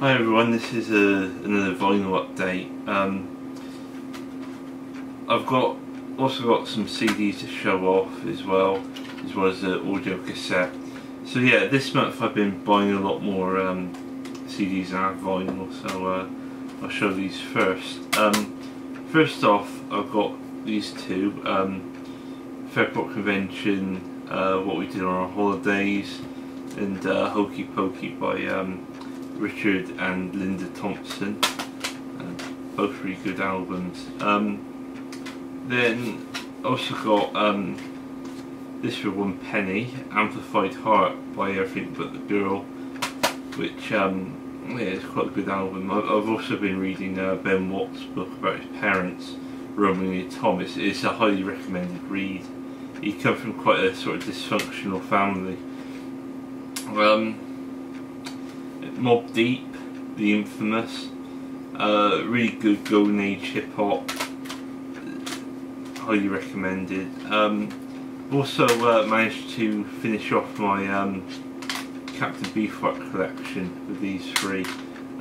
Hi everyone, this is another vinyl update. I've also got some CDs to show off as well as the audio cassette. So yeah, this month I've been buying a lot more CDs and vinyl, so I'll show these first. First off, I've got these two, Fairport Convention, What We Did on Our Holidays, and Hokey Pokey by Richard and Linda Thompson, both really good albums. Then also got this for one penny, Amplified Heart by Everything But the Girl, which yeah, it's quite a good album. I've also been reading Ben Watt's book about his parents, Roaming the Tom. It's a highly recommended read. He comes from quite a sort of dysfunctional family. Mobb Deep, the infamous, really good golden age hip hop, highly recommended. Also managed to finish off my Captain Beefheart collection with these three.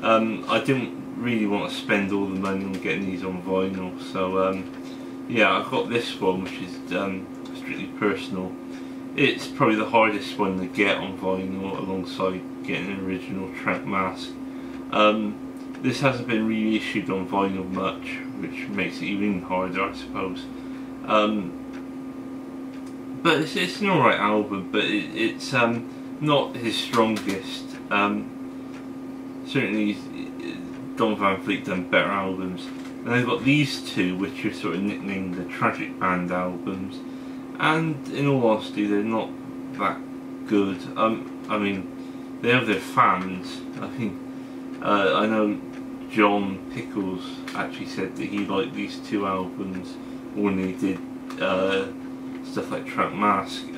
I didn't really want to spend all the money on getting these on vinyl, so yeah, I got this one, which is strictly personal. It's probably the hardest one to get on vinyl, alongside getting an original track mask. This hasn't been reissued on vinyl much, which makes it even harder, I suppose. But it's an alright album, but it's not his strongest. Certainly Don Van Fleet done better albums. And I've got these two, which are sort of nicknamed the Tragic Band albums, and in all honesty they're not that good. I mean, they have their fans. I think I know John Pickles actually said that he liked these two albums when he did stuff like Track Mask.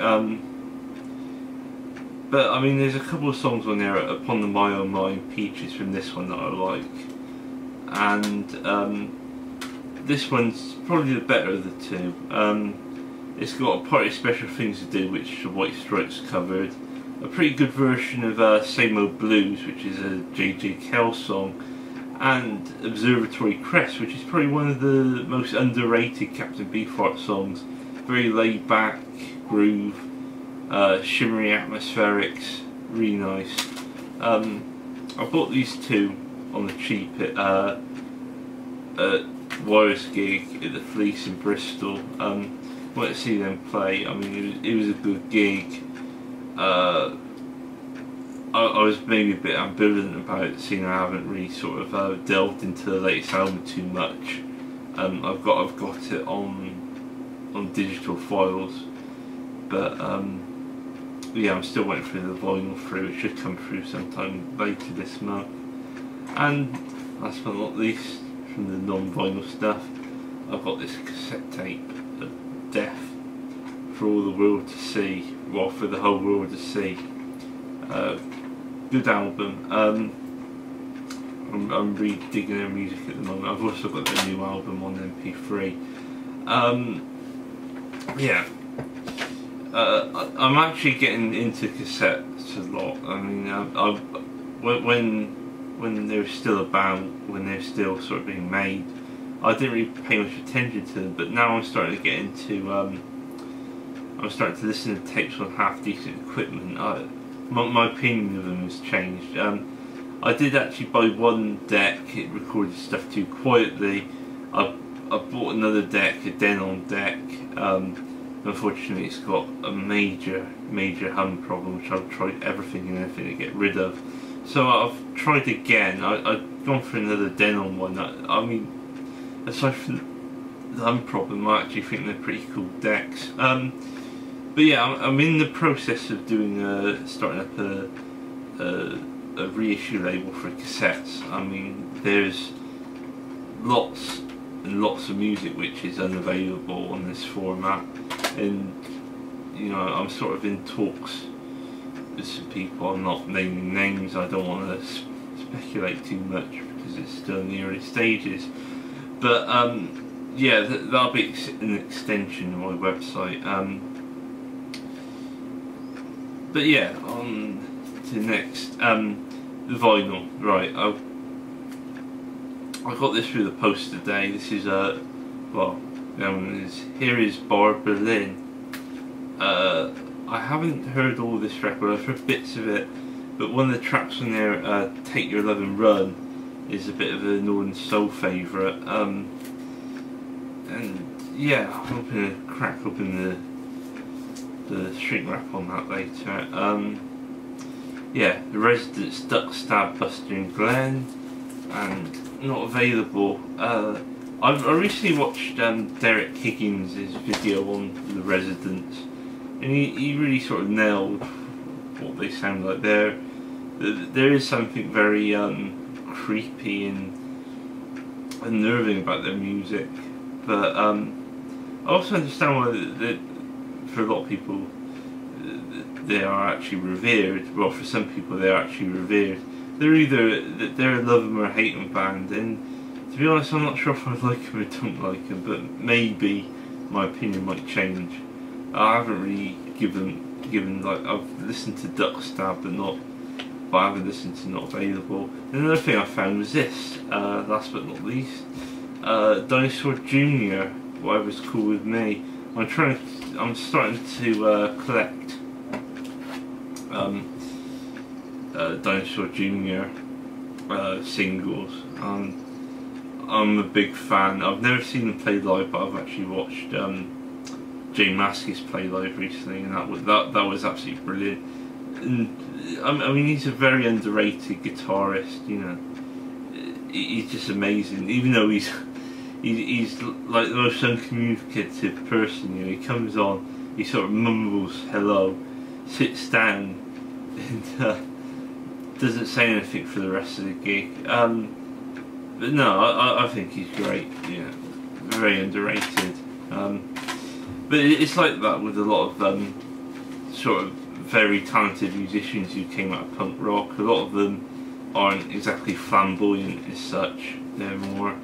But I mean, there's a couple of songs on there, Upon the My Own Mind, Peaches, from this one that I like, and this one's probably the better of the two. It's got a Party Special Things to Do, which the White Stripes covered, a pretty good version of Same Old Blues, which is a J.J. Kell song, and Observatory Crest, which is probably one of the most underrated Captain Beefheart songs. Very laid back groove, shimmery atmospherics, really nice. I bought these two on the cheap at Wires gig at the Fleece in Bristol. Went to see them play. I mean, it was a good gig. I was maybe a bit ambivalent about it, seeing I haven't really sort of delved into the latest album too much. I've got it on digital files, but yeah, I'm still waiting for the vinyl through. It should come through sometime later this month. And last but not least, from the non-vinyl stuff, I've got this cassette tape of Death for all the world to see, well, for the whole world to see. Good album. I'm really digging their music at the moment. I've also got their new album on MP3. Yeah, I'm actually getting into cassettes a lot. I mean, when they're still about, when they're still sort of being made, I didn't really pay much attention to them, but now I'm starting to get into, I'm starting to listen to tapes on half decent equipment. My opinion of them has changed. I did actually buy one deck. It recorded stuff too quietly. I bought another deck, a Denon deck. Unfortunately, it's got a major hum problem, which I've tried everything and anything to get rid of. So I've tried again. I've gone for another Denon one. I mean, aside from the hum problem, I actually think they're pretty cool decks. But yeah, I'm in the process of doing starting up a reissue label for cassettes. I mean, there's lots and lots of music which is unavailable on this format, and you know, I'm sort of in talks with some people. I'm not naming names. I don't want to speculate too much because it's still in the early stages. But yeah, that'll be an extension of my website. But yeah, on to the next. the vinyl, right? I got this through the post today. This is well, here is Barbara Lynn. I haven't heard all this record. I've heard bits of it, but one of the tracks on there, "Take Your Love and Run," is a bit of a Northern Soul favourite. And yeah, I'm gonna crack open the shrink wrap on that later. Yeah, The Residents, Duck Stab, Buster and Glenn, and not available. I recently watched Derek Higgins' video on The Residents, and he really sort of nailed what they sound like. There is something very creepy and unnerving about their music, but I also understand why for a lot of people they are actually revered. Well, for some people they are actually revered. They're a love them or hate them band, and to be honest, I'm not sure if I like them or don't like them, but maybe my opinion might change. I haven't really given like, I've listened to Duck Stab, but I haven't listened to Not Available. And another thing I found was this, last but not least, Dinosaur Jr., Whatever's Cool With Me. I'm starting to collect Dinosaur Jr. Singles. I'm a big fan. I've never seen them play live, but I've actually watched Jay Maskis play live recently, and that was absolutely brilliant. And I mean, he's a very underrated guitarist. You know, he's just amazing. Even though he's like the most uncommunicative person. You know, he comes on, he sort of mumbles hello, sits down, and doesn't say anything for the rest of the gig. But no, I think he's great. Yeah, very underrated. But it's like that with a lot of sort of very talented musicians who came out of punk rock. A lot of them aren't exactly flamboyant as such. They're more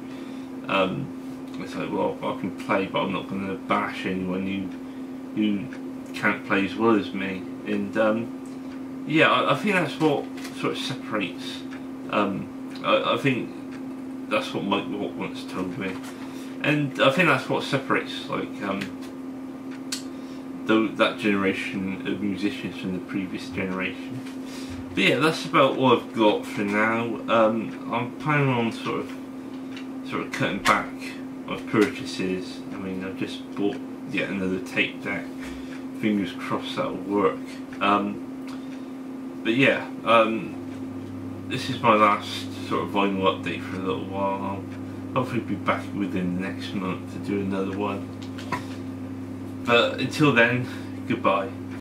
it's like, well, I can play, but I'm not going to bash anyone who can't play as well as me. And yeah, I think that's what sort of separates. I think that's what Mike Watt once told me, and I think that's what separates like that generation of musicians from the previous generation. But yeah, that's about all I've got for now. I'm planning on sort of cutting back on purchases. I mean, I've just bought yet another tape deck. Fingers crossed that'll work. But yeah, this is my last sort of vinyl update for a little while. I'll hopefully be back within the next month to do another one. But until then, goodbye.